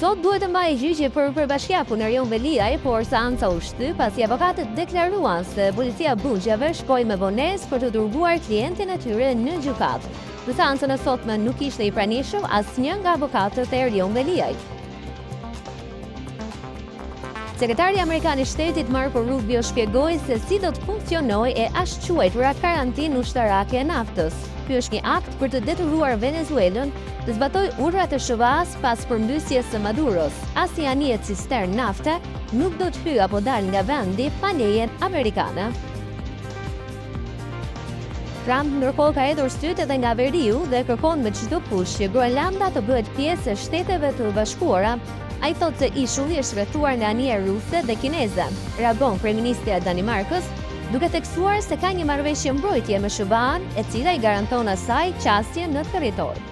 Sot duhet të mbajë gjyqje për bashkiakun Erion Veliaj, por seanca u shtyp pasi avokatët deklaruan se policia Buxhave shkoi me vonesë për të dërguar klientin e tyre në gjykatë. Në seancën e sotme nuk ishte i pranishëm asnjë nga avokatët e Erion Veliaj. Sekretari Amerikan i Shtetit Marco Rubio shpjegoi se si do të funksionojë e quajtura karantinë ushtarake e naftës. Ky është një akt për të detyruar Venezuelën të zbatoj urdhrat e SHVA-s pas përmbysjes së Maduros. Asnjë anije cistern nafte nuk do të hyjë apo dalë nga vendi pa lejen amerikane. Trump ndërkohë ka hedhur sytë edhe nga veriu dhe kërkon me çdo fushë që Groenlanda të bëhet pjesë e Shteteve të Bashkuara. Ai thotë se ishulli është rrethuar nga anije ruse dhe kineze. Reagon kryeministja e Danimarkës, duke theksuar se ka një marrëveshje mbrojtje me SHVA-n, e cila i garanton asaj qasje në territor.